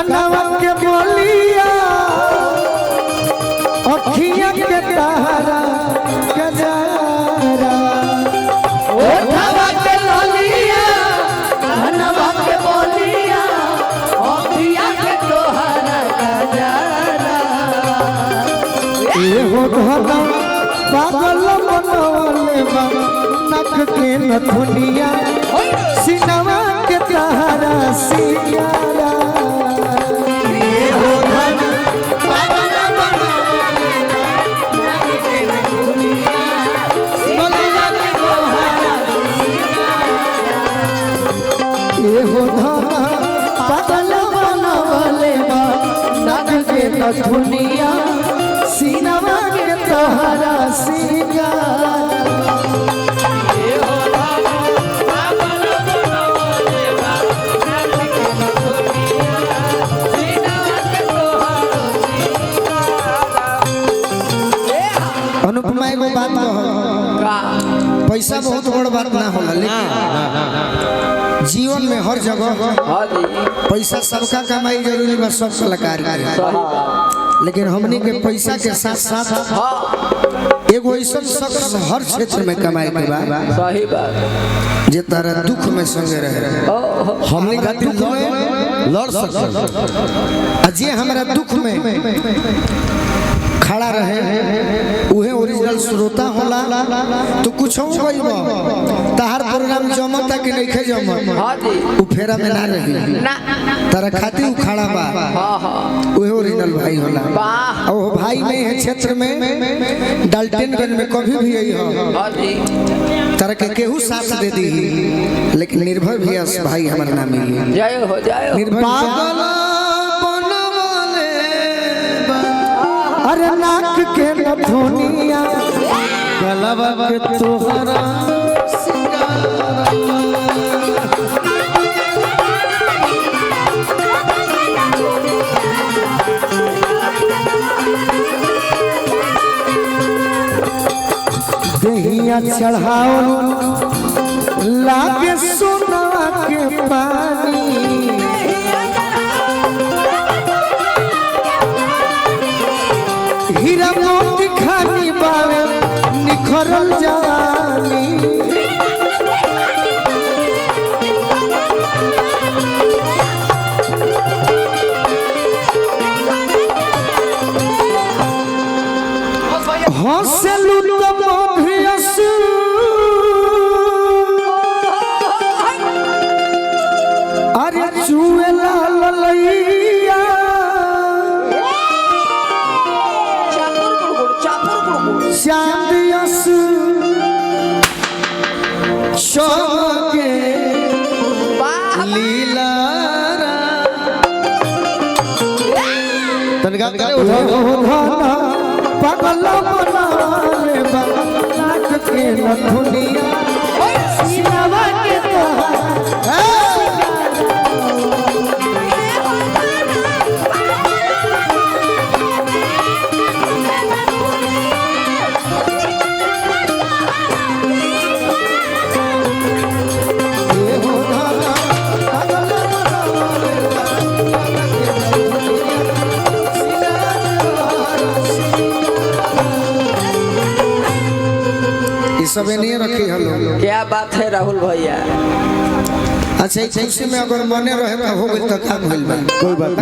कनवा के बोलिया अखियां के तारा गजरा ओठवा के बोलिया कनवा के बोलिया अखियां के तोहरा गजरा ए हो धना पागल मनवले बा नख के नथुनिया सिनवा के तारा सियारा ए हो धना पागल मनवले बा नख के नथुनिया सिनवा के तोहरा ए हो धना पागल मनवले बा नख के नथुनिया सिनवा के तारा सियारा अनुपमा एगो बात कहो पैसा बहुत बड़ बात ना होला लेकिन जीवन में हर जगह पैसा सबका कमाई जरूरी बा सब कलाकार के लेकिन हमनी के पैसा के साथ साथ एगो ऐसा शख्स हर क्षेत्र में कमाई के बा सही बात जे तारा दुख में संगे रहे हमनी का दुख में लड़ सकते आ जे हमारा दुख में खड़ा रहे उहे ओरिजिनल श्रोता होला तो कुछ हो गई बा तार प्रोग्राम जमता कि नहीं खे जमत हां जी उ फेरा में ना रही ना तारा खातिर उ खड़ा बा हां हां उहे ओरिजिनल भाई होला वाह और भाई नहीं है क्षेत्र में डाल्टनगंज में कभी भी आई हो हां जी तारा के केहू साथ दे दी लेकिन निर्भय भी भाई हमारा नाम मिली जय हो निर्भय पागल अरे नाक के नथुनिया गलबा के तोहरा दहिया चढ़ाओ लागे सोना के पानी हीरा मोती खानी बावे निखरल जवानी हंसलू तो मभियस अरे चुएला ललैया चांदियस शोके लीला तनका करे उठा पागल बनाले नाक के नथुनिया सिनवा के तोहरा सब नहीं रखी हलो क्या बात है राहुल भैया अच्छा इसी में अगर मने रहे तो हो गई तो काम होइल बा कोई बात